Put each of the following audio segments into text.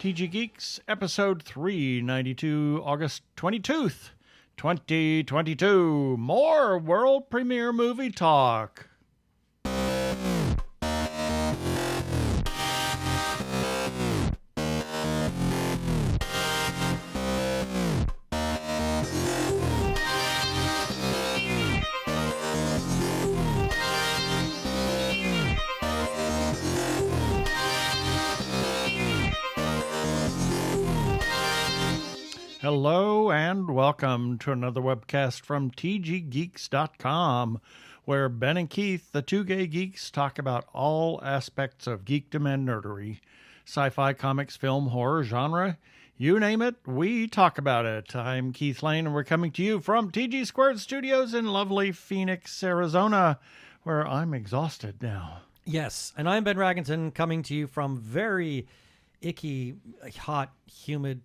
TG Geeks, episode 392, August 22nd, 2022. More world premiere movie talk. Hello and welcome to another webcast from tggeeks.com, where Ben and Keith, the Two Gay Geeks, talk about all aspects of geekdom and nerdery. Sci-fi, comics, film, horror, genre, you name it, we talk about it. I'm Keith Lane, and we're coming to you from TG Squared Studios in lovely Phoenix, Arizona, where I'm exhausted now. Yes, and I'm Ben Raggington, coming to you from very icky, hot, humid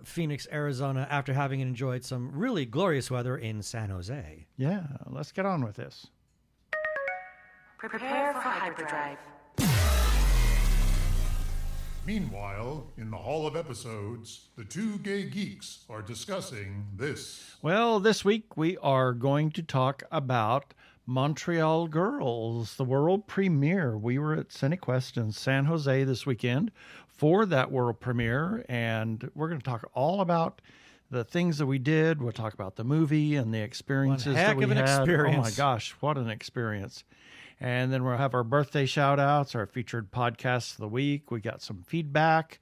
Phoenix, Arizona, after having enjoyed some really glorious weather in San Jose. Yeah, let's get on with this. Prepare for hyperdrive. Meanwhile, in the Hall of Episodes, the Two Gay Geeks are discussing this. Well, this week we are going to talk about Montreal Girls, the world premiere. We were at Cinequest in San Jose this weekend for that world premiere, and we're going to talk all about the things that we did. We'll talk about the movie and the experiences that we had. Experience. Oh my gosh, what an experience. And then we'll have our birthday shout outs, our featured podcasts of the week. We got some feedback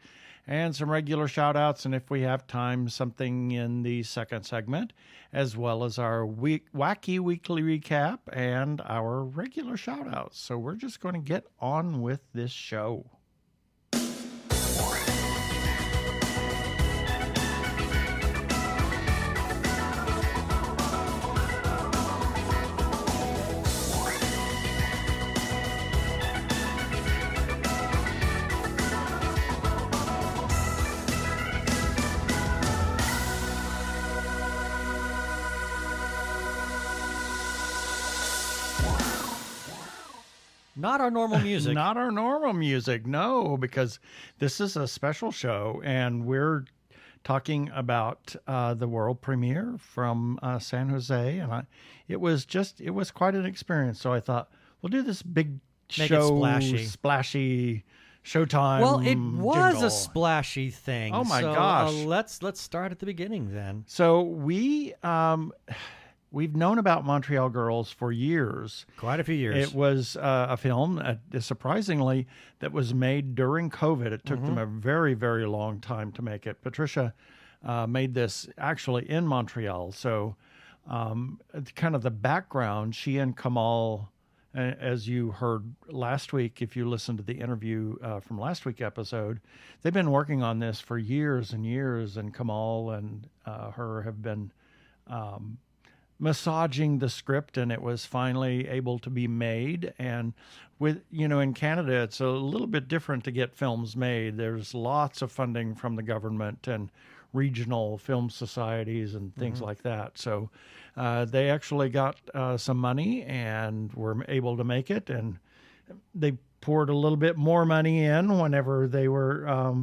and some regular shout outs, and if we have time, something in the second segment, as well as our wacky weekly recap and our regular shout outs. So we're just going to get on with this show. Not our normal music. Not our normal music, no, because this is a special show, and we're talking about the world premiere from San Jose, and it was quite an experience. So I thought, we'll do this big Make show, it splashy Showtime. Well, it was jingle. a splashy thing. Oh my so, gosh! Let's start at the beginning then. So we've known about Montreal Girls for years. Quite a few years. It was a film, surprisingly, that was made during COVID. It took them a very, very long time to make it. Patricia made this actually in Montreal. So kind of the background, she and Kamal, as you heard last week, if you listened to the interview from last week's episode, they've been working on this for years and years, and Kamal and her have been massaging the script, and it was finally able to be made. And with, in Canada, it's a little bit different to get films made. There's lots of funding from the government and regional film societies and things like that. So they actually got some money and were able to make it, and they poured a little bit more money in whenever they were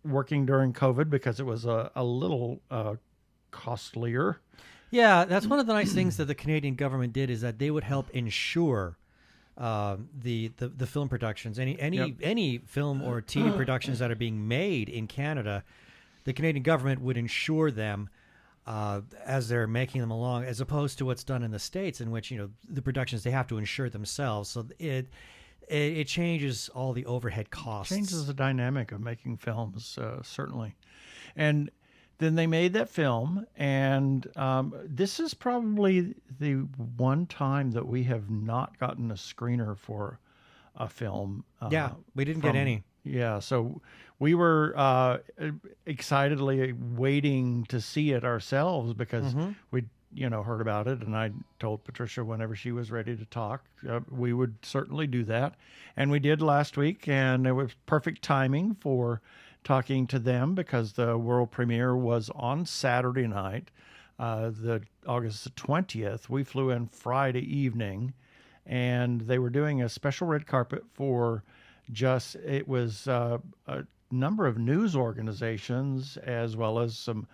working during COVID, because it was a little costlier. Yeah, that's one of the nice things that the Canadian government did, is that they would help insure the film productions. Any film or TV productions that are being made in Canada, the Canadian government would insure them as they're making them along, as opposed to what's done in the States, in which the productions, they have to insure themselves. So it changes all the overhead costs. Changes the dynamic of making films, certainly. And then they made that film, and this is probably the one time that we have not gotten a screener for a film. Yeah, we didn't get any. Yeah, so we were excitedly waiting to see it ourselves, because we'd heard about it, and I told Patricia whenever she was ready to talk, we would certainly do that. And we did last week, and it was perfect timing for talking to them, because the world premiere was on Saturday night, the August the 20th. We flew in Friday evening, and they were doing a special red carpet for it was number of news organizations as well as some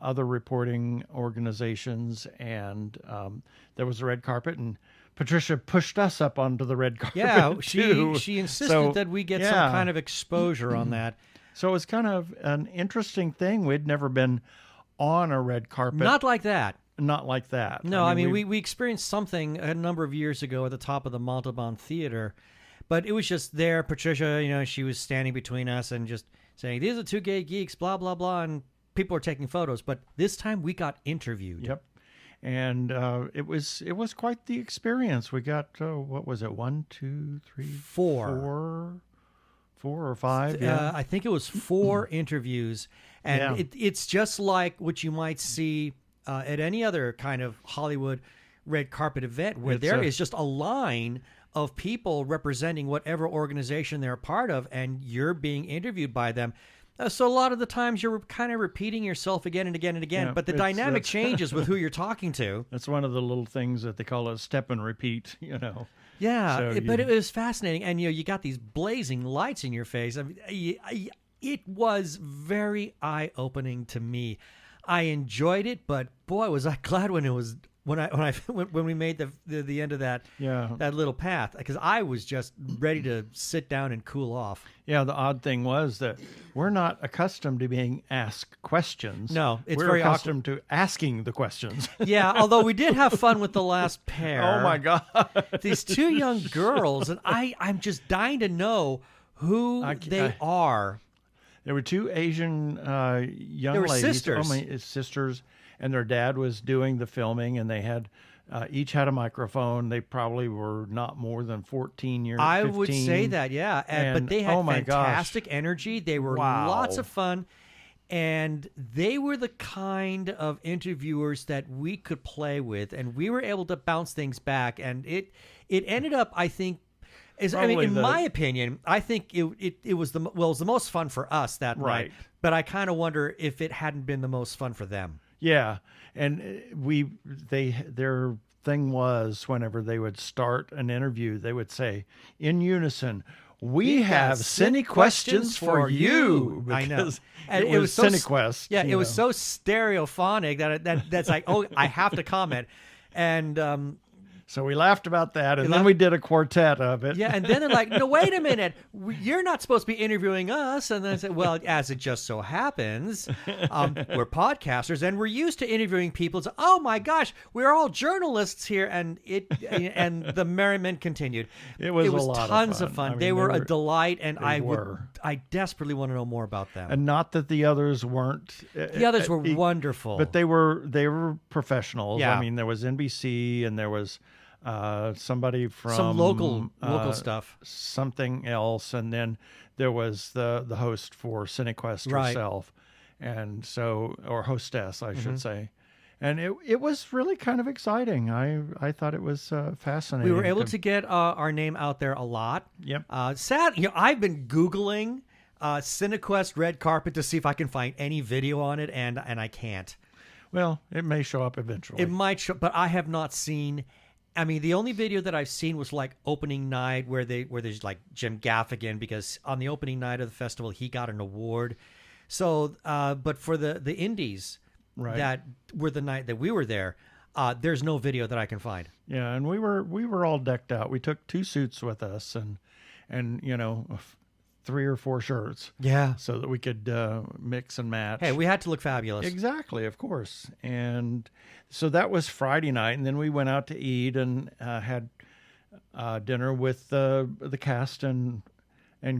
other reporting organizations, and there was a red carpet, and Patricia pushed us up onto the red carpet. Yeah, too. she insisted that we get some kind of exposure on that. So it was kind of an interesting thing. We'd never been on a red carpet. Not like that. Not like that. No, I mean we experienced something a number of years ago at the top of the Montalban Theater, but it was just there. Patricia, she was standing between us and just saying, "These are two gay geeks," blah, blah, blah, and people were taking photos. But this time we got interviewed. Yep. And it was quite the experience. We got, what was it, 1, 2, 3, 4 or 5? Yeah. I think it was 4 interviews. And it's just like what you might see at any other kind of Hollywood red carpet event, where there is just a line of people representing whatever organization they're a part of, and you're being interviewed by them. So a lot of the times you're kind of repeating yourself again and again and again, but the dynamic changes with who you're talking to. That's one of the little things that they call a step and repeat, Yeah, So but it was fascinating. And, you got these blazing lights in your face. I mean, it was very eye-opening to me. I enjoyed it, but boy, was I glad when we made the end of that little path, because I was just ready to sit down and cool off. Yeah, the odd thing was that we're not accustomed to being asked questions. No, it's we're very accustomed to asking the questions. Yeah, although we did have fun with the last pair. Oh my God, these 2 young girls, and I'm just dying to know who they are. There were 2 Asian young ladies. Sisters. Sisters, and their dad was doing the filming, and they had each had a microphone. They probably were not more than 14 years. I 15. would say that, yeah. But they had fantastic gosh. energy. They were lots of fun, and they were the kind of interviewers that we could play with, and we were able to bounce things back. And it ended up, I think. My opinion, I think it was it was the most fun for us that night. But I kind of wonder if it hadn't been the most fun for them. Yeah, and their thing was, whenever they would start an interview, they would say in unison, "We have Cine questions for you." I know. And it was Cinequest. Yeah, it was so stereophonic that's like, oh, I have to comment. And so we laughed about that, and then we did a quartet of it. Yeah, and then they're like, no, wait a minute. You're not supposed to be interviewing us. And then I said, well, as it just so happens, we're podcasters, and we're used to interviewing people. So, oh, my gosh, we're all journalists here. And the merriment continued. It was a lot tons of fun. I mean, they were a delight, and were. I desperately want to know more about them. And not that the others weren't. The others were wonderful. But they were professionals. Yeah. I mean, there was NBC, and there was somebody from some local stuff, something else, and then there was the host for Cinequest herself, and so, or hostess, I should say, and it was really kind of exciting. I thought it was fascinating. We were able to get our name out there a lot. Yep. Sad, I've been Googling Cinequest red carpet to see if I can find any video on it, and I can't. Well, it may show up eventually. It might show, but I have not seen. I mean, the only video that I've seen was like opening night where there's like Jim Gaffigan, because on the opening night of the festival he got an award. So, but for the indies that were the night that we were there, there's no video that I can find. Yeah, and we were all decked out. We took 2 suits with us, and 3 or 4 shirts. Yeah, so that we could mix and match. Hey, we had to look fabulous. Exactly, of course. And so that was Friday night, and then we went out to eat and had dinner with the cast and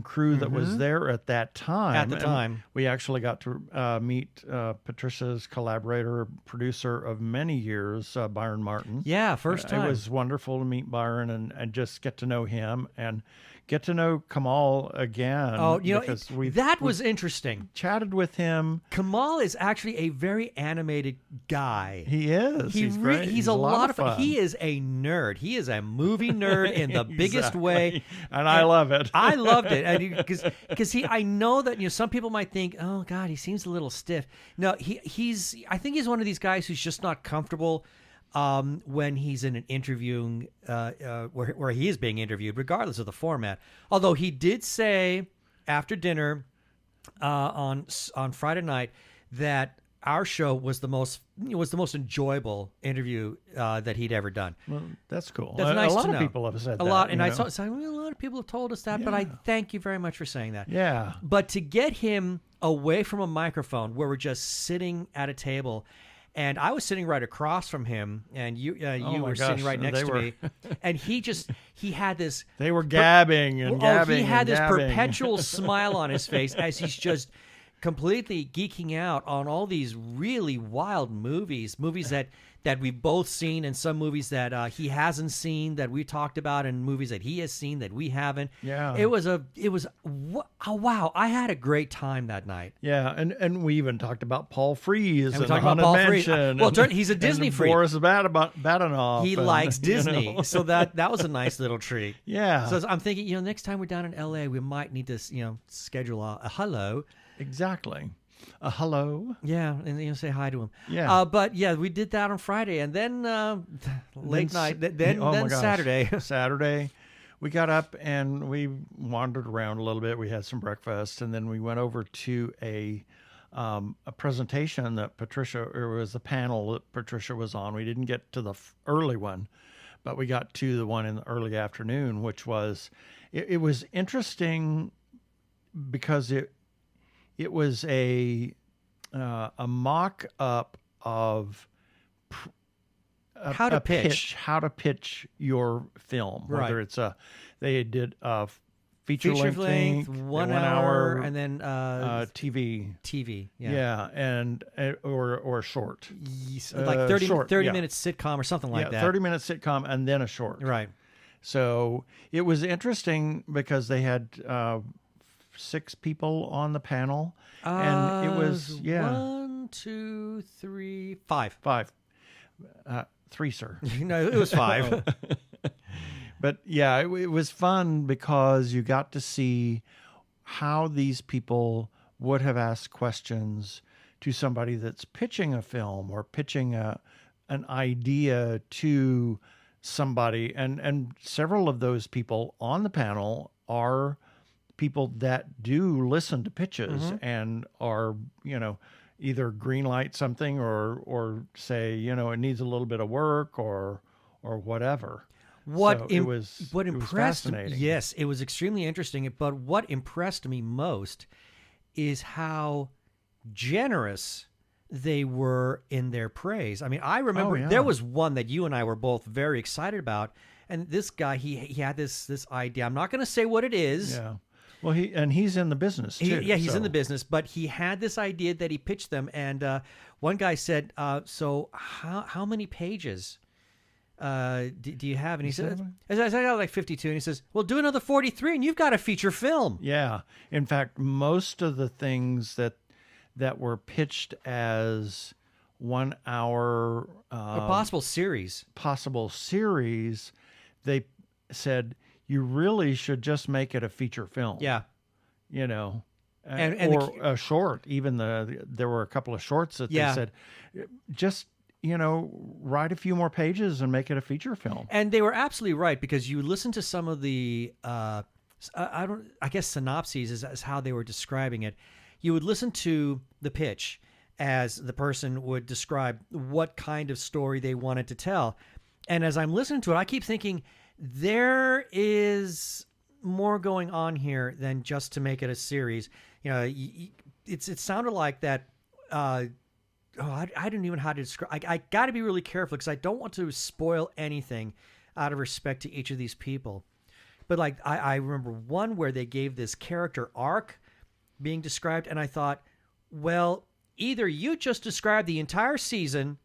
crew that was there at that time. At the time, we actually got to meet Patricia's collaborator, producer of many years, Byron Martin. Yeah, first time. It was wonderful to meet Byron and just get to know him and get to know Kamal again. Oh, that was interesting. Chatted with him. Kamal is actually a very animated guy. He is. He's great. He's a lot of fun. He is a nerd. He is a movie nerd in the biggest way. And I love it. I loved it. Because I know that some people might think, oh God, he seems a little stiff. No, I think he's one of these guys who's just not comfortable when he's in an interviewing, where he is being interviewed, regardless of the format. Although he did say after dinner on Friday night that our show was the most enjoyable interview that he'd ever done. Well, that's cool. That's nice a lot to of know. people have said that. A lot, and you I know? saw a lot of people have told us that, but I thank you very much for saying that. Yeah. But to get him away from a microphone where we're just sitting at a table, and I was sitting right across from him, and you were sitting right next to me, and he had this. They were gabbing and gabbing. He had this gabbing. perpetual smile on his face as he's just completely geeking out on all these really wild movies that we've both seen, and some movies that he hasn't seen that we talked about, and movies that he has seen that we haven't. Yeah. It was wow. I had a great time that night. Yeah, and we even talked about Paul Frees And we and talked the about Haunted Paul Frees. Mansion. Well, he's a Disney and freak. Boris Badanoff. He and, likes you Disney, know. so that was a nice little treat. Yeah. So I'm thinking, next time we're down in LA, we might need to, schedule a hello. Exactly. A hello. Yeah, and say hi to him. Yeah. But yeah, we did that on Friday, and then late night. Then oh my gosh. Saturday. Saturday, we got up and we wandered around a little bit. We had some breakfast, and then we went over to a presentation that it was a panel that Patricia was on. We didn't get to the early one, but we got to the one in the early afternoon, which was it was interesting because it was a mock up of how to pitch your film. Right. Whether it's they did a feature length, 1 hour, and then TV. Yeah. Yeah, and or short. Like 30 short, 30 yeah. minute sitcom or something like that. 30-minute sitcom and then a short. Right. So it was interesting because they had 6 people on the panel, and it was 1, 2, 3, 5. 5. 3, sir. No, it was 5. But yeah, it was fun because you got to see how these people would have asked questions to somebody that's pitching a film or pitching an idea to somebody. And several of those people on the panel are people that do listen to pitches and are, either green light something or say, it needs a little bit of work or whatever. It was fascinating. Yes, it was extremely interesting. But what impressed me most is how generous they were in their praise. I mean, I remember there was one that you and I were both very excited about, and this guy he had this idea. I'm not going to say what it is. Yeah. Well, he's in the business too. He's in the business, but he had this idea that he pitched them, and one guy said, "So how many pages do you have?" And he said, "I got like 52." And he says, "Well, do another 43, and you've got a feature film." Yeah. In fact, most of the things that were pitched as 1 hour a possible series, they said you really should just make it a feature film. Yeah. Or a short. Even there were a couple of shorts that they said, just write a few more pages and make it a feature film. And they were absolutely right, because you listen to some of the I guess synopses is how they were describing it. You would listen to the pitch as the person would describe what kind of story they wanted to tell. And as I'm listening to it, I keep thinking there is more going on here than just to make it a series. It sounded like that. I didn't even know how to describe. I got to be really careful because I don't want to spoil anything out of respect to each of these people. But like I remember one where they gave this character arc being described, and I thought, well, either you just described the entire season,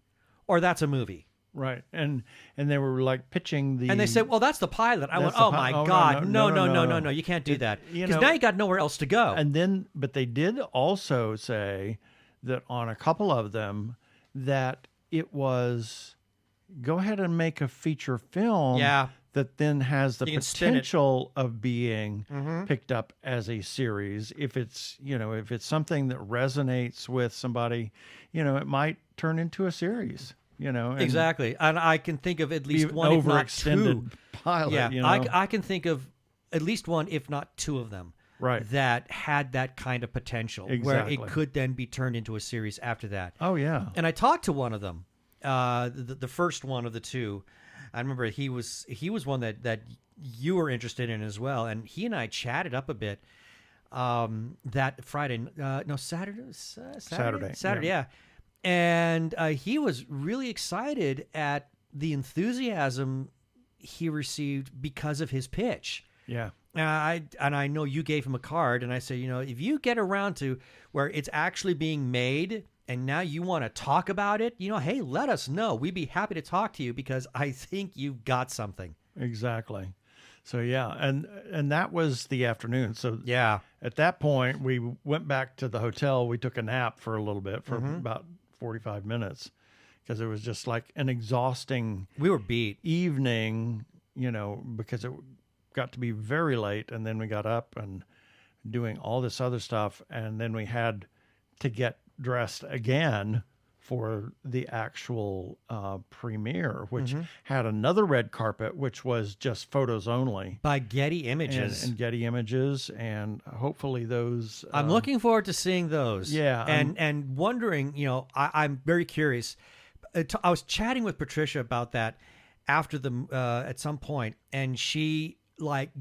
or that's a movie. Right. And they were like pitching the... And they said, well, that's the pilot. I went, oh my God. No. You can't do that. Because now you got nowhere else to go. But they did also say that on a couple of them that it was, go ahead and make a feature film that then has the potential of being picked up as a series. If it's something that resonates with somebody, it might turn into a series. Exactly. And I can think of at least one, if not two. Pilot. Yeah, I can think of at least one, if not two of them. Right. that had that kind of potential where Exactly. it could then be turned into a series after that. Oh, yeah. And I talked to one of them, the first one of the two. I remember he was one that you were interested in as well, and he and I chatted up a bit that Friday, Saturday, yeah. And he was really excited at the enthusiasm he received because of his pitch. Yeah. And I know you gave him a card, and I said, if you get around to where it's actually being made, and now you want to talk about it, hey, let us know. We'd be happy to talk to you because I think you've got something. Exactly. So yeah, and that was the afternoon. So Yeah. at that point, we went back to the hotel. We took a nap for a little bit, for about 45 minutes, because it was just like an exhausting We were beat. evening, because it got to be very late, and then we got up and doing all this other stuff, and then we had to get dressed again for the actual premiere, which had another red carpet, which was just photos only. By Getty Images. And Getty Images, and hopefully those... I'm looking forward to seeing those. Yeah, And wondering, I'm very curious. I was chatting with Patricia about that after at some point, and she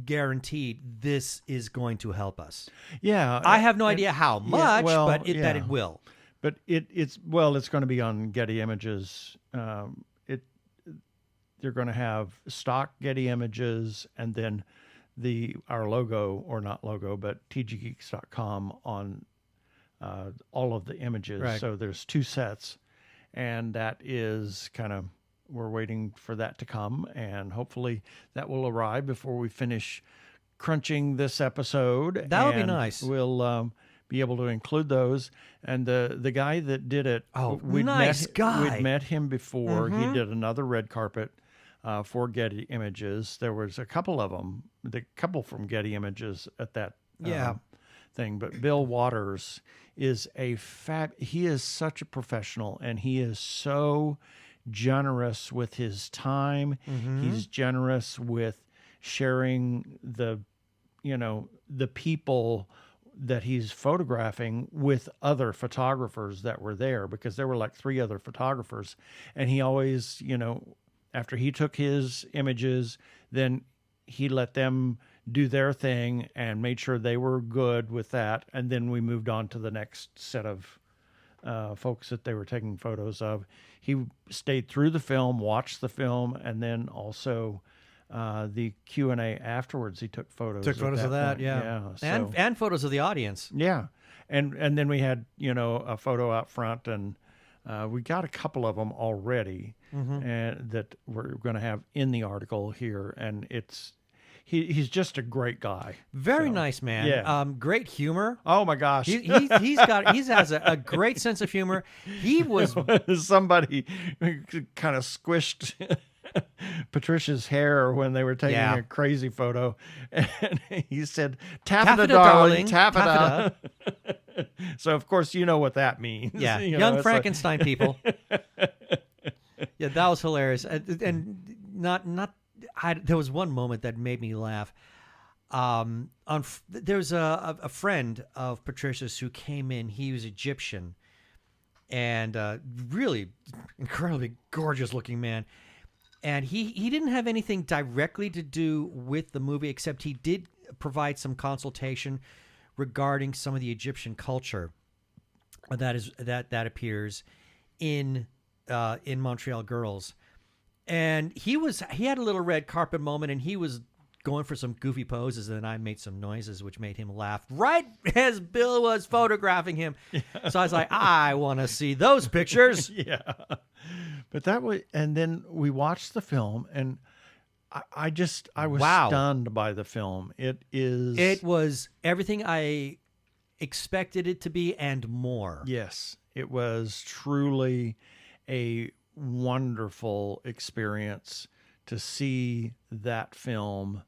guaranteed this is going to help us. Yeah. I have no idea how much, but that it will. But it's going to be on Getty Images. They're going to have stock Getty Images, and then our logo, or not logo, but tggeeks.com on all of the images. Right. So there's 2 sets, and that is we're waiting for that to come, and hopefully that will arrive before we finish crunching this episode. That would be and nice. We'll be able to include those. And the guy that did it, we'd met him before. He did another red carpet for Getty Images. There was a couple of them, the couple from Getty Images at that thing. But Bill Waters is he is such a professional, and he is so generous with his time. He's generous with sharing the people that he's photographing with other photographers that were there, because there were like 3 other photographers, and he always, after he took his images, then he let them do their thing and made sure they were good with that, and then we moved on to the next set of folks that they were taking photos of. He stayed through the film, watched the film, and then also the Q&A afterwards. He took photos. Of that, yeah. So, and photos of the audience. Yeah, and then we had a photo out front, and we got a couple of them already, and that we're going to have in the article here, and he's just a great guy. Very nice man. Yeah. Great humor. Oh my gosh. He has a great sense of humor. He was somebody kind of squished Patricia's hair when they were taking a crazy photo, and he said, "Taffeta, darling, taffeta." So of course you know what that means. Yeah, young Frankenstein people. Yeah, that was hilarious, and there was one moment that made me laugh. There was a friend of Patricia's who came in. He was Egyptian, and really incredibly gorgeous looking man. And he didn't have anything directly to do with the movie, except he did provide some consultation regarding some of the Egyptian culture that appears in Montreal Girls. And he had a little red carpet moment, and he was going for some goofy poses, and then I made some noises which made him laugh right as Bill was photographing him. Yeah. So I was like, I want to see those pictures. Yeah. But that was, and then we watched the film, and I was stunned by the film. It was everything I expected it to be and more. Yes. It was truly a wonderful experience to see that film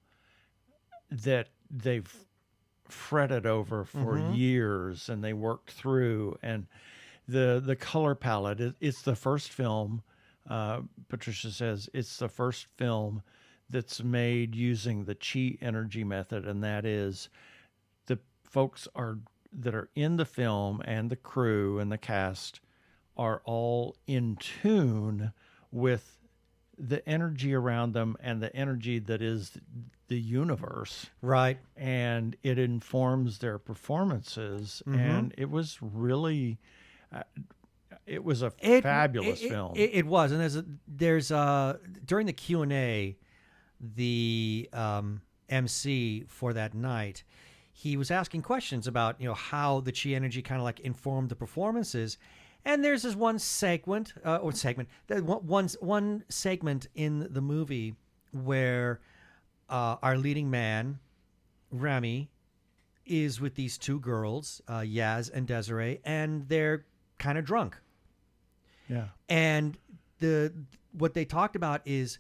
that they've fretted over for years, and they worked through, and the color palette. It's the first film. Patricia says it's the first film that's made using the chi energy method, and that is the folks that are in the film and the crew and the cast are all in tune with the energy around them and the energy that is the universe. Right. And it informs their performances. And it was really, it was a fabulous film. It was. And there's during the Q&A, the MC for that night, he was asking questions about, how the chi energy kind of like informed the performances. And there's this one segment, one segment in the movie where our leading man, Ramy, is with these two girls, Yaz and Desiree, and they're kind of drunk. Yeah. And what they talked about is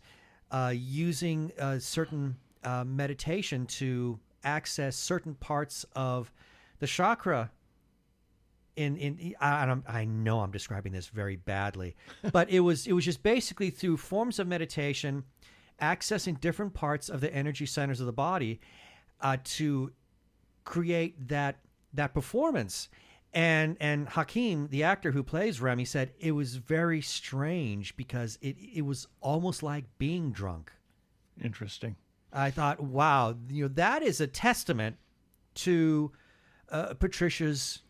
using certain meditation to access certain parts of the chakra. I know I'm describing this very badly, but it was just basically through forms of meditation, accessing different parts of the energy centers of the body to create that performance. And Hakeem, the actor who plays Remy, said it was very strange because it was almost like being drunk. Interesting. I thought, wow, that is a testament to Patricia's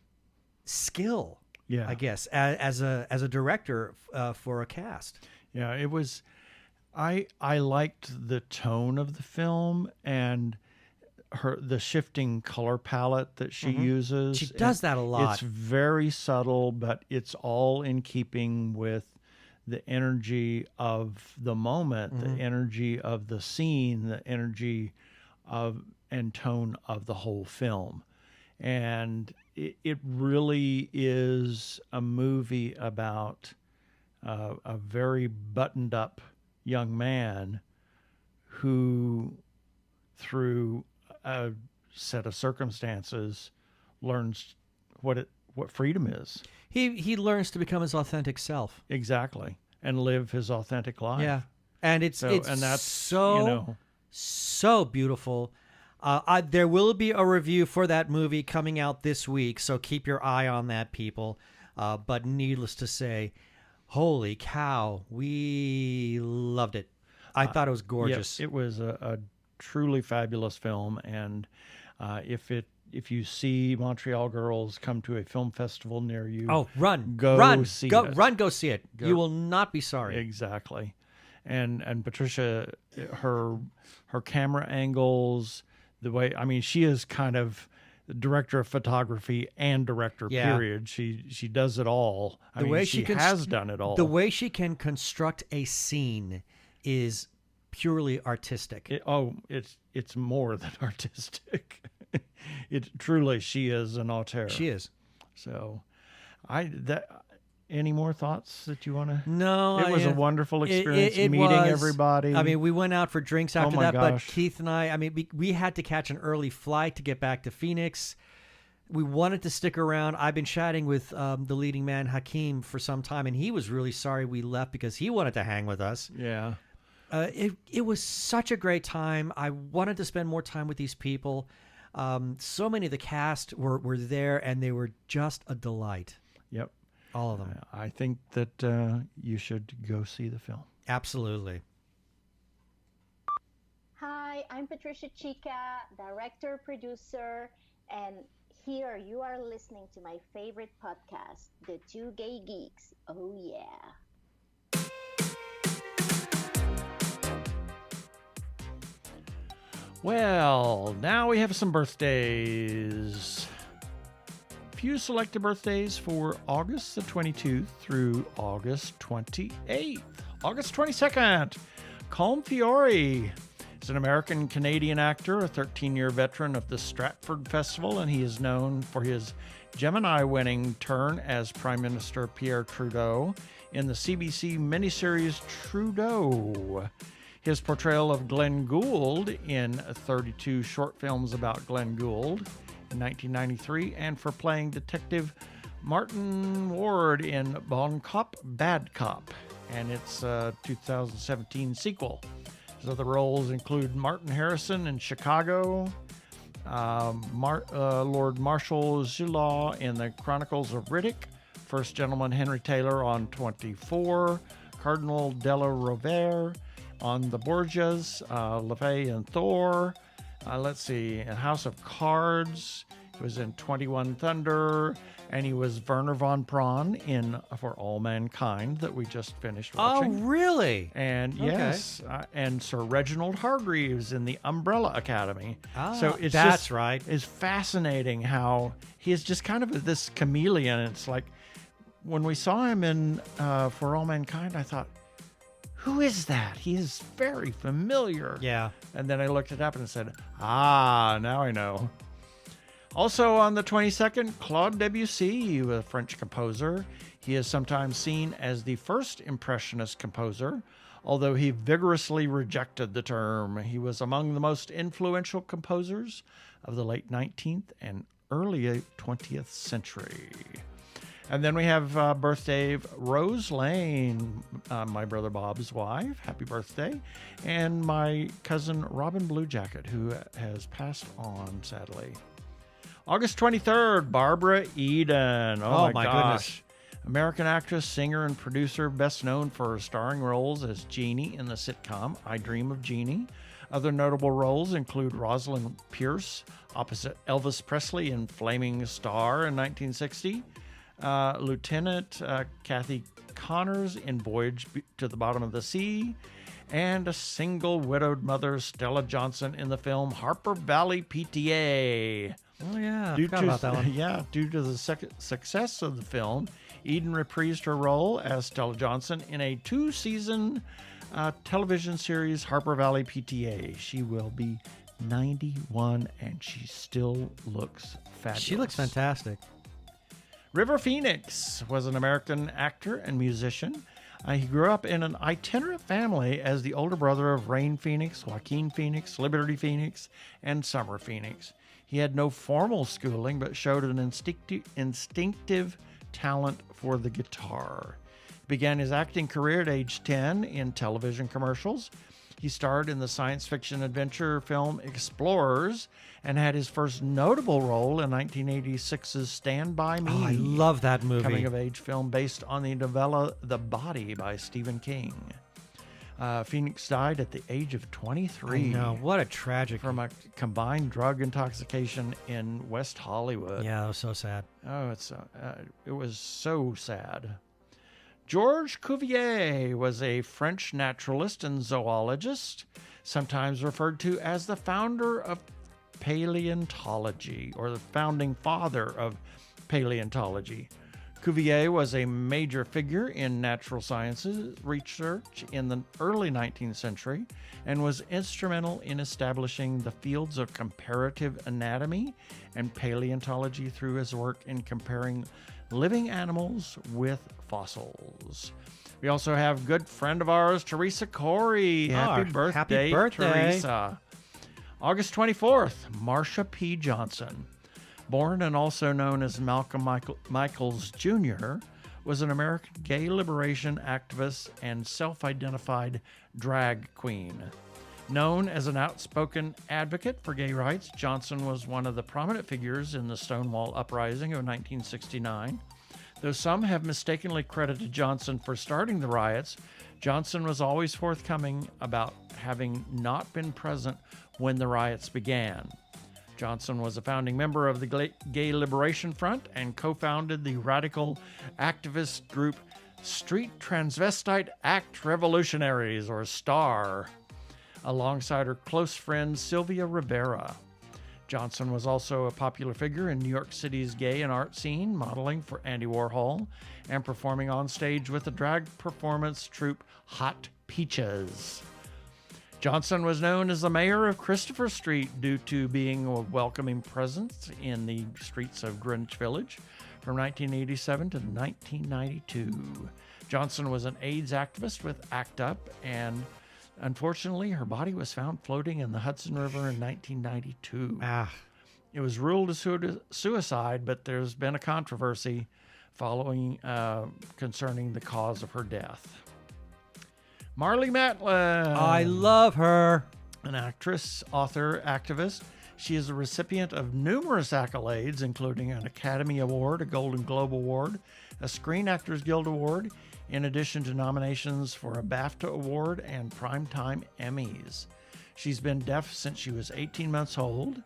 skill, I guess, as a director for a cast. Yeah, it was. I liked the tone of the film and the shifting color palette that she uses. She does that a lot. It's very subtle, but it's all in keeping with the energy of the moment, the energy of the scene, the energy of and tone of the whole film. And it really is a movie about a very buttoned up young man who, through a set of circumstances, learns what freedom is. He learns to become his authentic self. Exactly. And live his authentic life. Yeah. And it's so beautiful. There will be a review for that movie coming out this week, so keep your eye on that, people. But needless to say, holy cow, we loved it. I thought it was gorgeous. It was a truly fabulous film, and if you see Montreal Girls come to a film festival near you, go see it. Go. You will not be sorry. Exactly. And Patricia, her camera angles, the way, she is kind of the director of photography and director, period. She does it all. She has done it all. The way she can construct a scene is purely artistic. It's more than artistic. She is an auteur. She is. So, any more thoughts that you want to? No, it was a wonderful experience meeting everybody. We went out for drinks after that, gosh. but Keith and I, we had to catch an early flight to get back to Phoenix. We wanted to stick around. I've been chatting with the leading man, Hakeem, for some time, and he was really sorry we left because he wanted to hang with us. Yeah. It was such a great time. I wanted to spend more time with these people. So many of the cast were there, and they were just a delight. Yep. All of them. I think that you should go see the film. Absolutely. Hi, I'm Patricia Chia, director, producer, and here you are listening to my favorite podcast, the Two Gay Geeks. Oh, yeah. Well, now we have some birthdays. Few selected birthdays for August the 22nd through August 28th. August 22nd, Colm Fiore is an American-Canadian actor, a 13-year veteran of the Stratford Festival, and he is known for his Gemini-winning turn as Prime Minister Pierre Trudeau in the CBC miniseries Trudeau. His portrayal of Glenn Gould in 32 short films about Glenn Gould in 1993, and for playing Detective Martin Ward in Bon Cop, Bad Cop, and its 2017 sequel. His other roles include Martin Harrison in Chicago, Lord Marshal Zulaw in the Chronicles of Riddick, First Gentleman Henry Taylor on 24, Cardinal Della Rovere on the Borgias, LaFay and Thor. Let's see, in House of Cards, he was in 21 Thunder, and he was Werner von Braun in For All Mankind that we just finished watching. Oh, really? And Okay. yes, and Sir Reginald Hargreaves in the Umbrella Academy. So it's that's just, right. It's fascinating how he is just kind of this chameleon. It's like when we saw him in For All Mankind, I thought, who is that? He is very familiar. Yeah. And then I looked it up and said, now I know. Also on the 22nd, Claude Debussy, a French composer. He is sometimes seen as the first Impressionist composer, although he vigorously rejected the term. He was among the most influential composers of the late 19th and early 20th century. And then we have birthday of Rose Lane, my brother Bob's wife. Happy birthday. And my cousin Robin Bluejacket, who has passed on, sadly. August 23rd, Barbara Eden. Oh my gosh. Goodness. American actress, singer, and producer, best known for her starring roles as Jeannie in the sitcom I Dream of Jeannie. Other notable roles include Rosalind Pierce opposite Elvis Presley in Flaming Star in 1960, Lieutenant Kathy Connors in Voyage to the Bottom of the Sea, and a single widowed mother, Stella Johnson, in the film Harper Valley PTA. Oh, yeah. I forgot about that one. Yeah, due to the success of the film, Eden reprised her role as Stella Johnson in a 2-season television series, Harper Valley PTA. She will be 91, and she still looks fabulous. She looks fantastic. River Phoenix was an American actor and musician. He grew up in an itinerant family as the older brother of Rain Phoenix, Joaquin Phoenix, Liberty Phoenix, and Summer Phoenix. He had no formal schooling, but showed an instinctive talent for the guitar. He began his acting career at age 10 in television commercials. He starred in the science fiction adventure film Explorers and had his first notable role in 1986's Stand By Me. Oh, I love that movie. Coming-of-age film based on the novella The Body by Stephen King. Phoenix died at the age of 23. I know. What a tragic. From a combined drug intoxication in West Hollywood. Yeah, that was so sad. Oh, it was so sad. Georges Cuvier was a French naturalist and zoologist, sometimes referred to as the founder of paleontology, or the founding father of paleontology. Cuvier was a major figure in natural sciences research in the early 19th century and was instrumental in establishing the fields of comparative anatomy and paleontology through his work in comparing living animals with fossils. We also have good friend of ours, Teresa Corey. Happy birthday, Teresa. August 24th, Marsha P. Johnson. Born and also known as Malcolm Michaels Jr., was an American gay liberation activist and self-identified drag queen. Known as an outspoken advocate for gay rights, Johnson was one of the prominent figures in the Stonewall Uprising of 1969. Though some have mistakenly credited Johnson for starting the riots, Johnson was always forthcoming about having not been present when the riots began. Johnson was a founding member of the Gay Liberation Front and co-founded the radical activist group Street Transvestite Act Revolutionaries, or STAR, alongside her close friend Sylvia Rivera. Johnson was also a popular figure in New York City's gay and art scene, modeling for Andy Warhol and performing on stage with the drag performance troupe Hot Peaches. Johnson was known as the mayor of Christopher Street due to being a welcoming presence in the streets of Greenwich Village from 1987 to 1992. Johnson was an AIDS activist with ACT UP, and unfortunately, her body was found floating in the Hudson River in 1992. It was ruled a suicide, but there's been a controversy following concerning the cause of her death. Marlee Matlin. I love her. An actress, author, activist. She is a recipient of numerous accolades, including an Academy Award, a Golden Globe Award, a Screen Actors Guild Award, in addition to nominations for a BAFTA Award and Primetime Emmys. She's been deaf since she was 18 months old,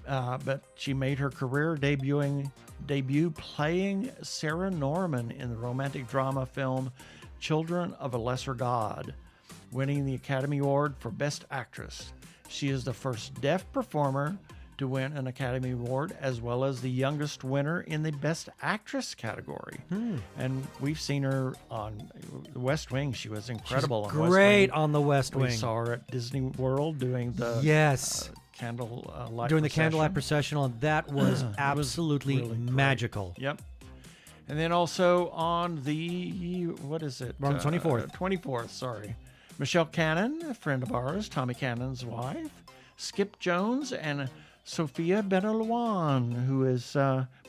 but she made her career debut playing Sarah Norman in the romantic drama film Children of a Lesser God, winning the Academy Award for Best Actress. She is the first deaf performer to win an Academy Award, as well as the youngest winner in the Best Actress category. And we've seen her on The West Wing. She was incredible. She's great on on The West Wing. We saw her at Disney World doing the candlelight during the procession. candlelight processional. That was absolutely really great. magical. Yep. And then also on the, what is it? On the 24th. 24th, sorry. Michelle Cannon, a friend of ours, Tommy Cannon's wife. Skip Jones and Sophia Benelouan, who is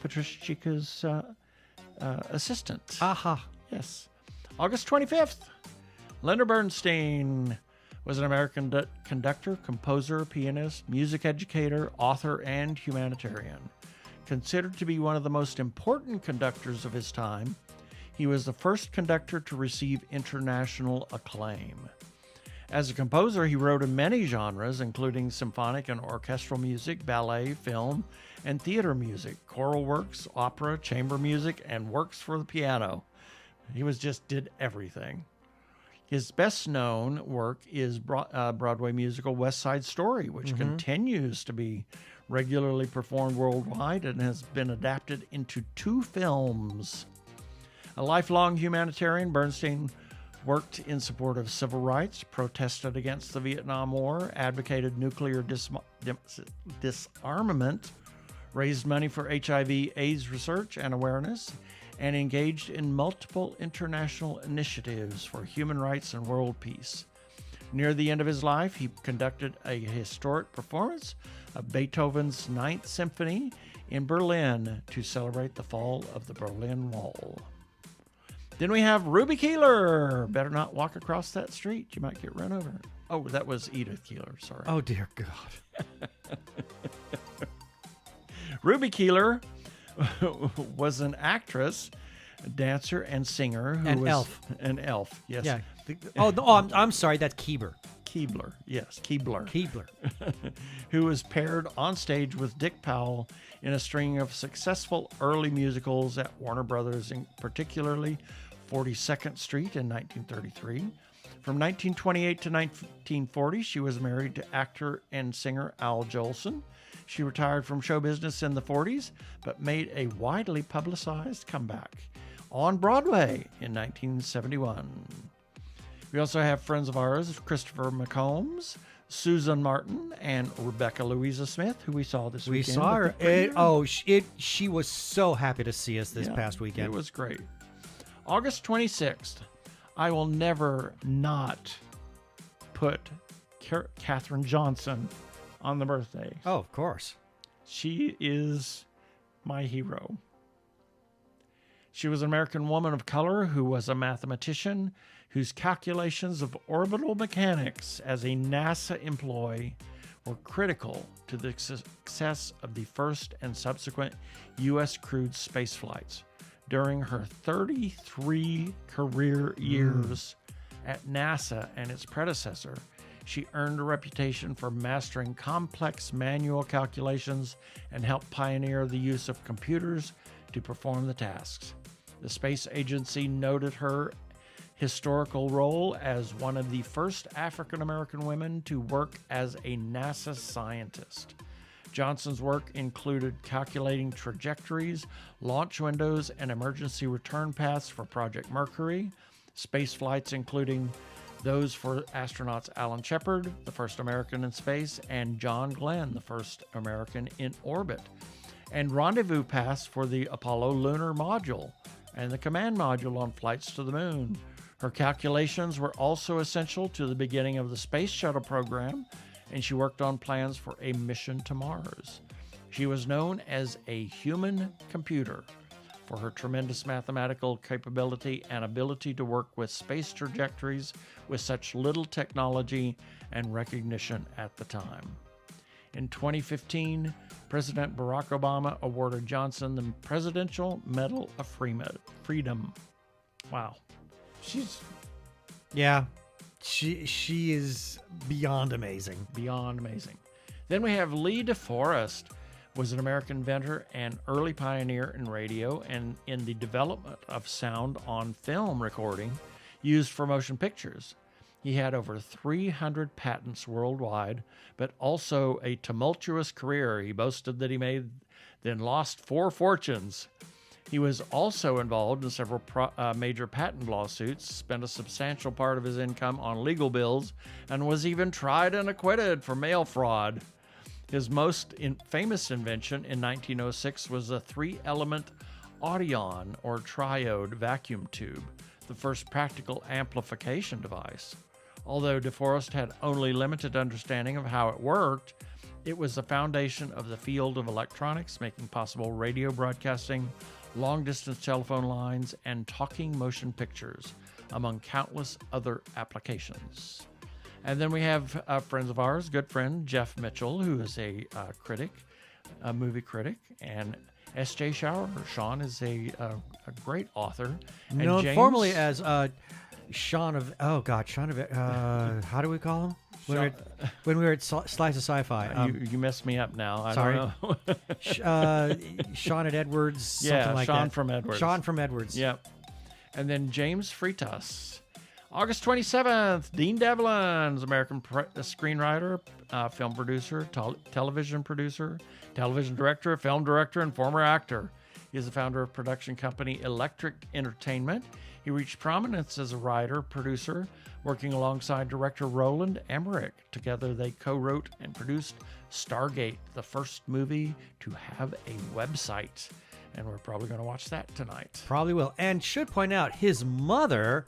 Patricia Chia's assistant. Aha. Yes. August 25th, Leonard Bernstein was an American conductor, composer, pianist, music educator, author, and humanitarian. Considered to be one of the most important conductors of his time, he was the first conductor to receive international acclaim. As a composer, he wrote in many genres, including symphonic and orchestral music, ballet, film, and theater music, choral works, opera, chamber music, and works for the piano. He did everything. His best-known work is Broadway musical West Side Story, which continues to be regularly performed worldwide and has been adapted into 2 films. A lifelong humanitarian, Bernstein worked in support of civil rights, protested against the Vietnam War, advocated nuclear disarmament, raised money for HIV/AIDS research and awareness, and engaged in multiple international initiatives for human rights and world peace. Near the end of his life, he conducted a historic performance of Beethoven's Ninth Symphony in Berlin to celebrate the fall of the Berlin Wall. Then we have Ruby Keeler. Better not walk across that street. You might get run over. Oh, that was Edith Keeler. Sorry. Oh, dear God. Ruby Keeler was an actress, dancer, and singer who was elf. An elf, yes. Yeah. I'm sorry. That's Keeber. Keebler, yes, Keebler. Keebler. Who was paired on stage with Dick Powell in a string of successful early musicals at Warner Brothers, particularly 42nd Street in 1933. From 1928 to 1940, she was married to actor and singer Al Jolson. She retired from show business in the 40s, but made a widely publicized comeback on Broadway in 1971. We also have friends of ours, Christopher McCombs, Susan Martin, and Rebecca Louisa Smith, who we saw this weekend. We saw her. She was so happy to see us this past weekend. It was great. August 26th, I will never not put Katherine Johnson on the birthday. Oh, of course. She is my hero. She was an American woman of color who was a mathematician whose calculations of orbital mechanics as a NASA employee were critical to the success of the first and subsequent U.S. crewed space flights. During her 33 career years at NASA and its predecessor, she earned a reputation for mastering complex manual calculations and helped pioneer the use of computers to perform the tasks. The space agency noted her historical role as one of the first African-American women to work as a NASA scientist. Johnson's work included calculating trajectories, launch windows, and emergency return paths for Project Mercury, space flights including those for astronauts Alan Shepard, the first American in space, and John Glenn, the first American in orbit, and rendezvous paths for the Apollo lunar module and the command module on flights to the moon. Her calculations were also essential to the beginning of the Space Shuttle program, and she worked on plans for a mission to Mars. She was known as a human computer for her tremendous mathematical capability and ability to work with space trajectories with such little technology and recognition at the time. In 2015, President Barack Obama awarded Johnson the Presidential Medal of Freedom. Wow. Yeah. She is beyond amazing. Beyond amazing. Then we have Lee DeForest, was an American inventor and early pioneer in radio and in the development of sound on film recording used for motion pictures. He had over 300 patents worldwide, but also a tumultuous career. He boasted that he made, then lost 4 fortunes. He was also involved in several major patent lawsuits, spent a substantial part of his income on legal bills, and was even tried and acquitted for mail fraud. His most famous invention in 1906 was a 3-element Audion, or triode, vacuum tube, the first practical amplification device. Although DeForest had only limited understanding of how it worked, it was the foundation of the field of electronics, making possible radio broadcasting, long-distance telephone lines, and talking motion pictures, among countless other applications. And then we have friends of ours, good friend Jeff Mitchell, who is a critic, a movie critic, and S.J. Sean is a great author. And Known James, formerly as Sean of how do we call him? When we were at Slice of Sci-Fi. You messed me up now. I sorry. don't know. Sean at Edwards, something like Sean that. from Edwards. Sean from Edwards. Yep. And then James Freitas. August 27th, Dean Devlin's American screenwriter, film producer, television producer, television director, film director, and former actor. He is the founder of production company Electric Entertainment. He reached prominence as a writer, producer, working alongside director Roland Emmerich. Together, they co-wrote and produced Stargate, the first movie to have a website. And we're probably going to watch that tonight. Probably will. And should point out, his mother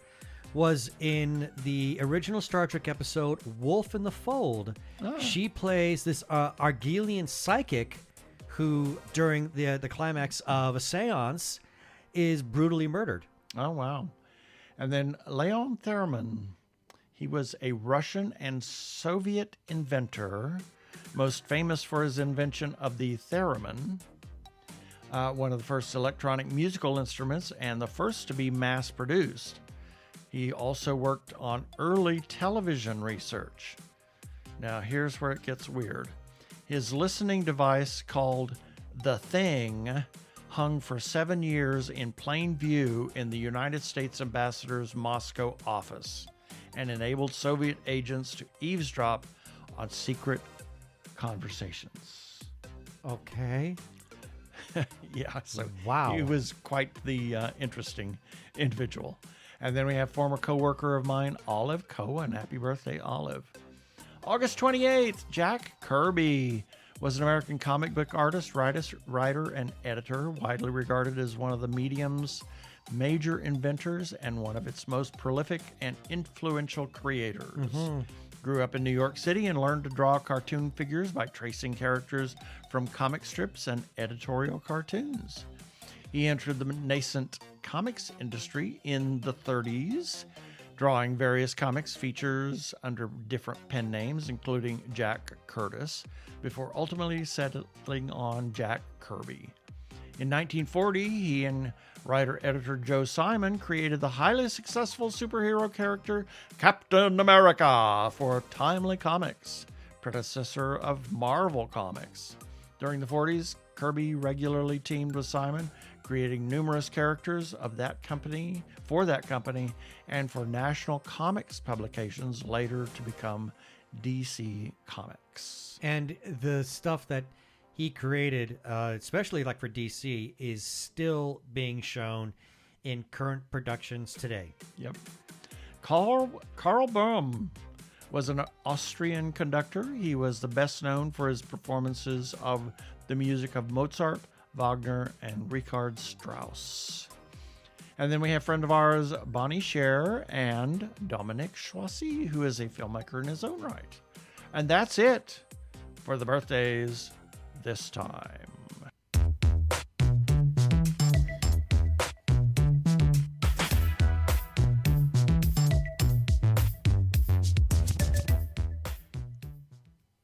was in the original Star Trek episode Wolf in the Fold. Oh. She plays this Argelian psychic who, during the climax of a seance, is brutally murdered. Oh, wow. And then Leon Theremin. He was a Russian and Soviet inventor, most famous for his invention of the theremin, one of the first electronic musical instruments and the first to be mass-produced. He also worked on early television research. Now, here's where it gets weird. His listening device, called The Thing, hung for 7 years in plain view in the United States Ambassador's Moscow office and enabled Soviet agents to eavesdrop on secret conversations. Okay. Yeah, so wow. He was quite the interesting individual. And then we have former co-worker of mine, Olive Cohen. Happy birthday, Olive. August 28th, Jack Kirby was an American comic book artist, writer, and editor, widely regarded as one of the medium's major inventors and one of its most prolific and influential creators. Mm-hmm. Grew up in New York City and learned to draw cartoon figures by tracing characters from comic strips and editorial cartoons. He entered the nascent comics industry in the 30s, drawing various comics features under different pen names, including Jack Curtis, before ultimately settling on Jack Kirby. In 1940, he and writer-editor Joe Simon created the highly successful superhero character Captain America for Timely Comics, predecessor of Marvel Comics. During the 40s, Kirby regularly teamed with Simon, creating numerous characters of that company, and for National Comics publications, later to become DC Comics. And the stuff that he created, especially like for DC, is still being shown in current productions today. Yep. Karl Böhm was an Austrian conductor. He was the best known for his performances of the music of Mozart, Wagner, and Richard Strauss. And then we have friend of ours, Bonnie Scher, and Dominique Choisy, who is a filmmaker in his own right. And that's it for the birthdays this time.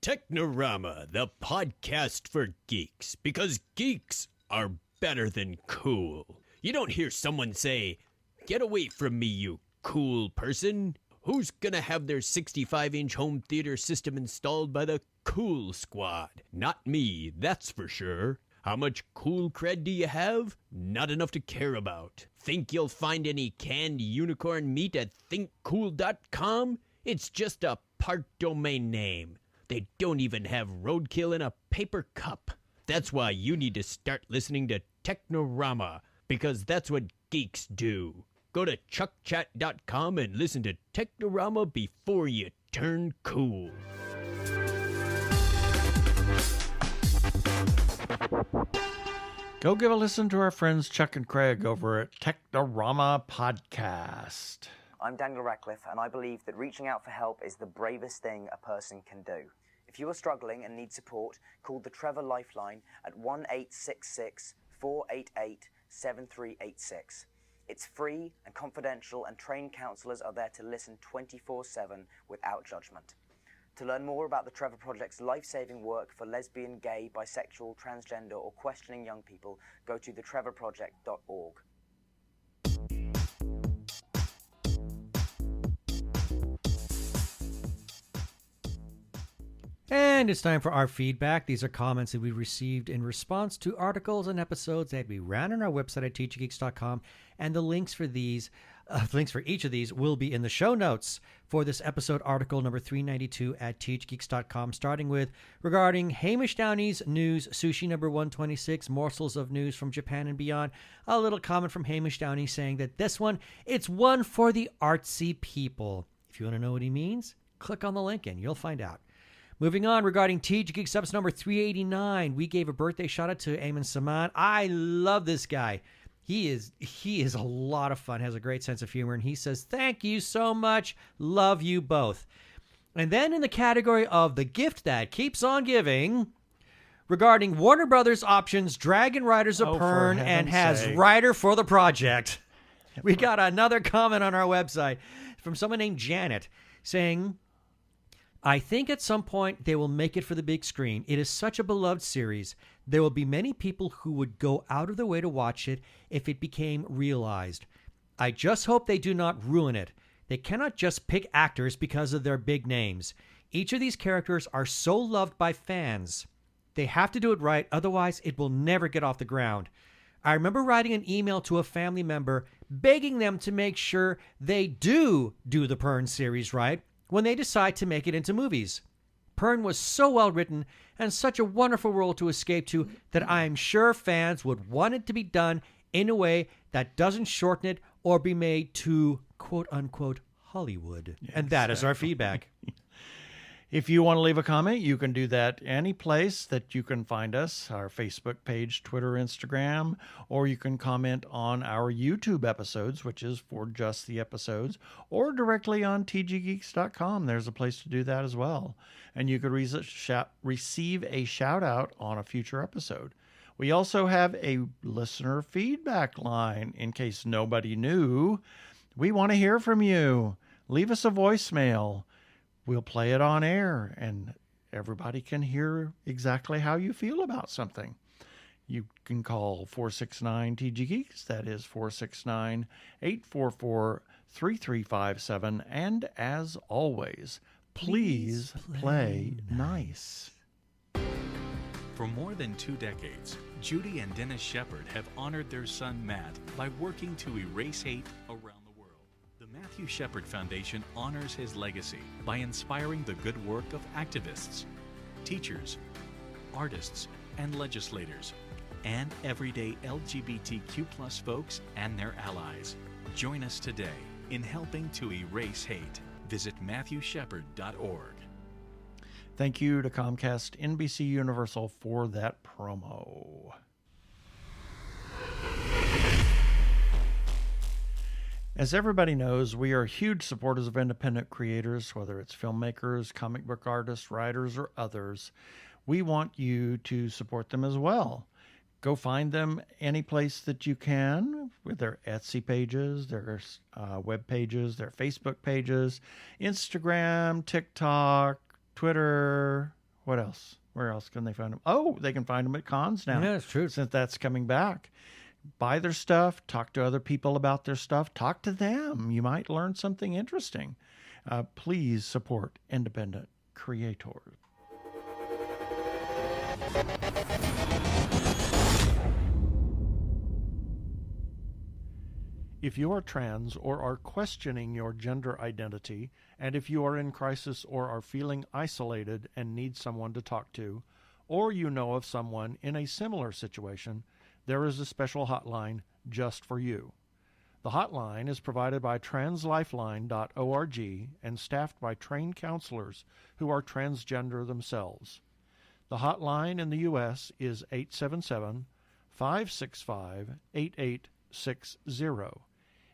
Technorama, the podcast for geeks, because geeks are better than cool. You don't hear someone say, "Get away from me, you cool person." Who's gonna have their 65-inch home theater system installed by the Cool Squad? Not me, that's for sure. How much cool cred do you have? Not enough to care about. Think you'll find any canned unicorn meat at thinkcool.com? It's just a part domain name. They don't even have roadkill in a paper cup. That's why you need to start listening to Technorama, because that's what geeks do. Go to chuckchat.com and listen to Technorama before you turn cool. Go give a listen to our friends Chuck and Craig over at Technorama Podcast. I'm Daniel Radcliffe, and I believe that reaching out for help is the bravest thing a person can do. If you are struggling and need support, call the Trevor Lifeline at 1-866-488-7386. It's free and confidential, and trained counsellors are there to listen 24/7 without judgment. To learn more about the Trevor Project's life-saving work for lesbian, gay, bisexual, transgender, or questioning young people, go to thetrevorproject.org. And it's time for our feedback. These are comments that we received in response to articles and episodes that we ran on our website at teachgeeks.com, and the links for these, links for each of these will be in the show notes for this episode, article number 392 at teachgeeks.com, starting with regarding Hamish Downey's news, sushi number 126, morsels of news from Japan and beyond. A little comment from Hamish Downey saying that this one, it's one for the artsy people. If you want to know what he means, click on the link and you'll find out. Moving on, regarding TG Geeks episode number 389, we gave a birthday shout out to Ayman Saman. I love this guy. He is a lot of fun, has a great sense of humor, and he says, "Thank you so much. Love you both." And then in the category of the gift that keeps on giving, regarding Warner Brothers options Dragon Riders of Pern and has writer for the project, we got another comment on our website from someone named Janet saying, "I think at some point they will make it for the big screen. It is such a beloved series. There will be many people who would go out of their way to watch it if it became realized. I just hope they do not ruin it. They cannot just pick actors because of their big names. Each of these characters are so loved by fans. They have to do it right, otherwise it will never get off the ground. I remember writing an email to a family member begging them to make sure they do the Pern series right when they decide to make it into movies. Pern was so well written and such a wonderful world to escape to that I'm sure fans would want it to be done in a way that doesn't shorten it or be made too quote-unquote Hollywood." Yeah, and that is our feedback. If you want to leave a comment, you can do that any place that you can find us, our Facebook page, Twitter, Instagram, or you can comment on our YouTube episodes, which is for just the episodes, or directly on tggeeks.com. There's a place to do that as well. And you could receive a shout out on a future episode. We also have a listener feedback line. In case nobody knew, we want to hear from you. Leave us a voicemail. We'll play it on air, and everybody can hear exactly how you feel about something. You can call 469-TG-GEEKS. That is 469-844-3357. And as always, please play nice. For more than 2 decades, Judy and Dennis Shepard have honored their son Matt by working to erase hate around the world. The Matthew Shepard Foundation honors his legacy by inspiring the good work of activists, teachers, artists, and legislators, and everyday LGBTQ+ folks and their allies. Join us today in helping to erase hate. Visit MatthewShepard.org. Thank you to Comcast NBC Universal for that promo. As everybody knows, we are huge supporters of independent creators, whether it's filmmakers, comic book artists, writers, or others. We want you to support them as well. Go find them any place that you can, with their Etsy pages, their web pages, their Facebook pages, Instagram, TikTok, Twitter, What else? Where else can they find them? Oh, they can find them at cons now. Yeah, that's true. Since that's coming back. Buy their stuff. Talk to other people about their stuff. Talk to them. You might learn something interesting. Please support independent creators. If you are trans or are questioning your gender identity, and if you are in crisis or are feeling isolated and need someone to talk to, or you know of someone in a similar situation, there is a special hotline just for you. The hotline is provided by translifeline.org and staffed by trained counselors who are transgender themselves. The hotline in the U.S. is 877-565-8860.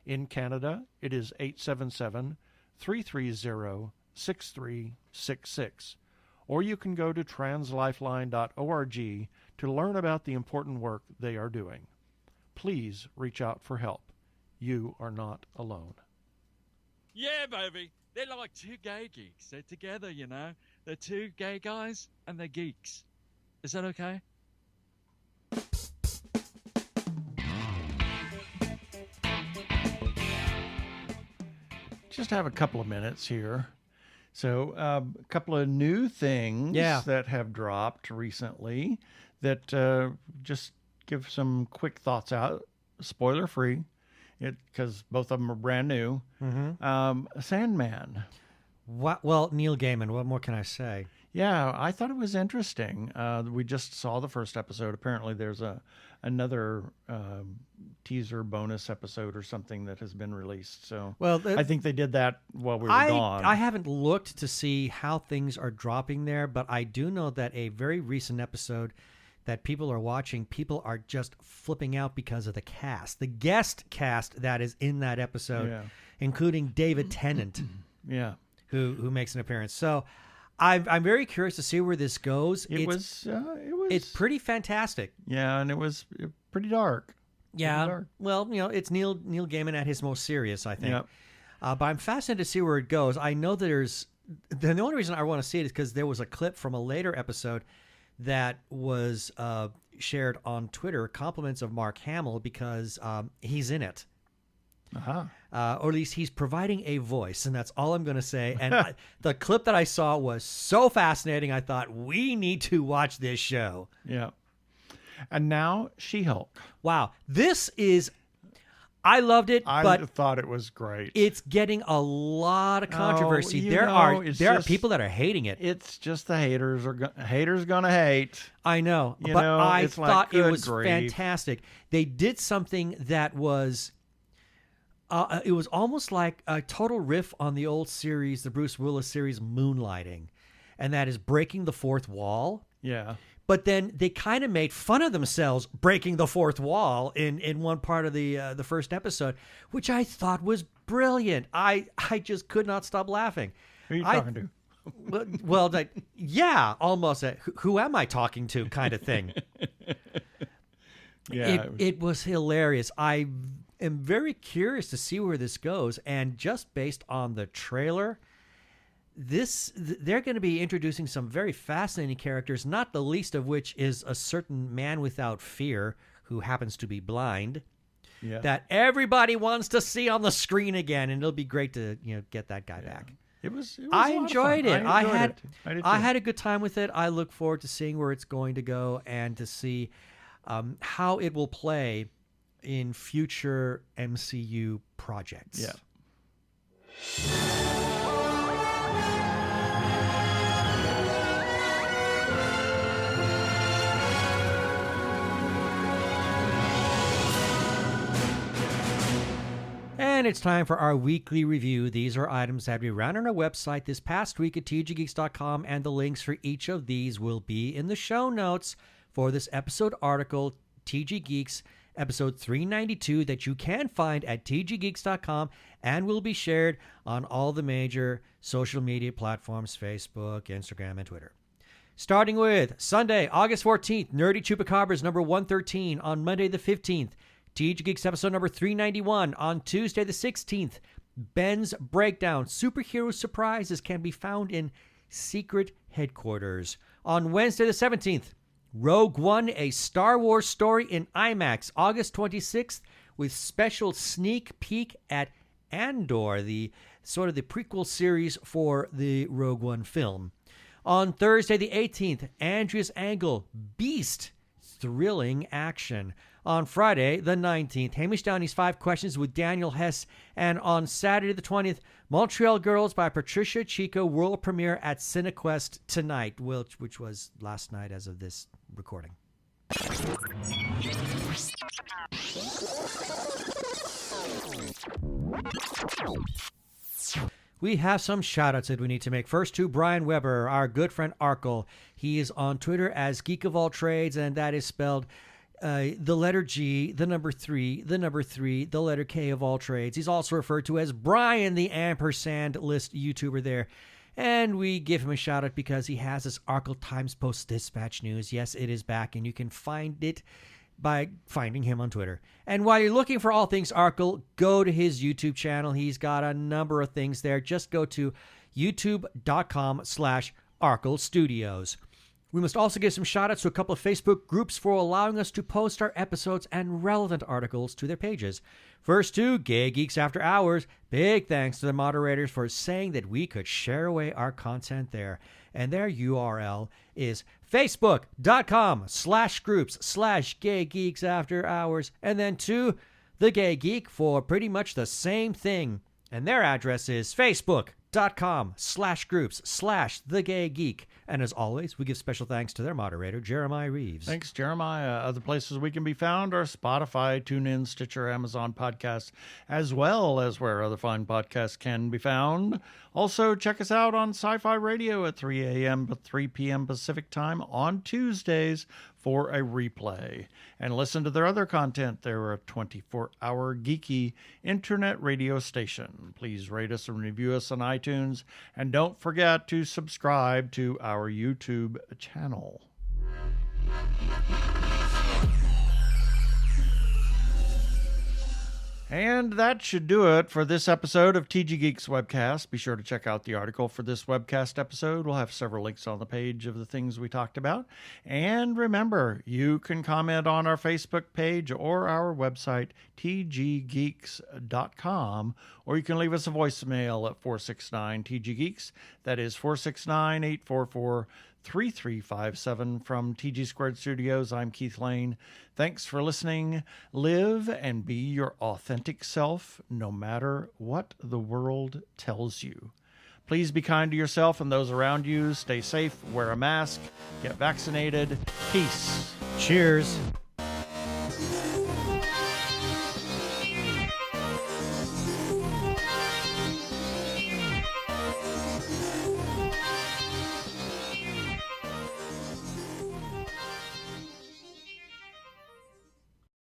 In Canada, it is 877-330-6366. Or you can go to translifeline.org to learn about the important work they are doing. Please reach out for help. You are not alone. Yeah, baby. They're like two gay geeks. They're together, you know. They're two gay guys and they're geeks. Is that okay? Just have a couple of minutes here. So a couple of new things that have dropped recently that just give some quick thoughts out, spoiler free, because both of them are brand new. Sandman. Well, Neil Gaiman, what more can I say? Yeah, I thought it was interesting. We just saw the first episode. Apparently there's another teaser bonus episode or something that has been released. So I think they did that while we were gone. I haven't looked to see how things are dropping there, but I do know that a very recent episode that people are watching, people are just flipping out because of the cast. The guest cast that is in that episode, including David Tennant, who makes an appearance. So I'm very curious to see where this goes. It's pretty fantastic. Yeah, and it was pretty dark. Yeah. Dark. Well, it's Neil Gaiman at his most serious, I think. Yep. But I'm fascinated to see where it goes. I know that the only reason I want to see it is because there was a clip from a later episode that was shared on Twitter, compliments of Mark Hamill, because he's in it. Or at least he's providing a voice, and that's all I'm going to say. And the clip that I saw was so fascinating, I thought, we need to watch this show. Yeah. And now She-Hulk. Wow. I loved it, but I thought it was great. It's getting a lot of controversy. There are people that are hating it. It's just the haters gonna hate. I know, but I thought it was fantastic. They did something that was it was almost like a total riff on the old series, the Bruce Willis series Moonlighting, and that is breaking the fourth wall. Yeah. But then they kind of made fun of themselves breaking the fourth wall in one part of the first episode, which I thought was brilliant. I just could not stop laughing. Who are you talking to? Well, yeah, almost who am I talking to kind of thing. Yeah, it was hilarious. I am very curious to see where this goes, and just based on the trailer, they're going to be introducing some very fascinating characters, not the least of which is a certain man without fear who happens to be blind, that everybody wants to see on the screen again, and it'll be great to get that guy back. It was I enjoyed it. I had a good time with it. I look forward to seeing where it's going to go and to see how it will play in future MCU projects. Yeah. And it's time for our weekly review. These are items that we ran on our website this past week at tggeeks.com, and the links for each of these will be in the show notes for this episode article, TG Geeks, episode 392, that you can find at tggeeks.com and will be shared on all the major social media platforms, Facebook, Instagram, and Twitter. Starting with Sunday, August 14th, Nerdy Chupacabras number 113. On Monday the 15th, TG Geeks episode number 391. On Tuesday the 16th, Ben's Breakdown. Superhero surprises can be found in Secret Headquarters. On Wednesday the 17th, Rogue One, a Star Wars story in IMAX, August 26th, with special sneak peek at Andor, the sort of the prequel series for the Rogue One film. On Thursday the 18th, Andrea's Angle, Beast, thrilling action. On Friday the 19th, Hamish Downey's 5 Questions with Daniel Hess. And on Saturday the 20th, Montreal Girls by Patricia Chia, world premiere at Cinequest tonight, which was last night as of this recording. We have some shout-outs that we need to make. First to Brian Weber, our good friend Arkle. He is on Twitter as Geek of All Trades, and that is spelled the letter G, the number 3, the number 3, the letter K of all trades. He's also referred to as Brian, the ampersand list YouTuber there. And we give him a shout out because he has this Arkle Times Post Dispatch news. Yes, it is back, and you can find it by finding him on Twitter. And while you're looking for all things Arkle, go to his YouTube channel. He's got a number of things there. Just go to youtube.com/Arkle Studios. We must also give some shout-outs to a couple of Facebook groups for allowing us to post our episodes and relevant articles to their pages. First, to Gay Geeks After Hours. Big thanks to the moderators for saying that we could share away our content there. And their URL is facebook.com/groups/Gay Geeks After Hours. And then to The Gay Geek for pretty much the same thing. And their address is facebook.com/groups/The Gay Geek. And as always, we give special thanks to their moderator, Jeremiah Reeves. Thanks, Jeremiah. Other places we can be found are Spotify, TuneIn, Stitcher, Amazon Podcasts, as well as where other fine podcasts can be found. Also, check us out on Sci-Fi Radio at 3 a.m. to 3 p.m. Pacific Time on Tuesdays for a replay. And listen to their other content. They're a 24-hour geeky internet radio station. Please rate us and review us on iTunes. And don't forget to subscribe to our YouTube channel. And that should do it for this episode of TG Geeks Webcast. Be sure to check out the article for this webcast episode. We'll have several links on the page of the things we talked about. And remember, you can comment on our Facebook page or our website, tggeeks.com, or you can leave us a voicemail at 469-TG-GEEKS. That is 469-844-3357 from TG Squared Studios. I'm Keith Lane. Thanks for listening. Live and be your authentic self, no matter what the world tells you. Please be kind to yourself and those around you. Stay safe, wear a mask, get vaccinated. Peace. Cheers.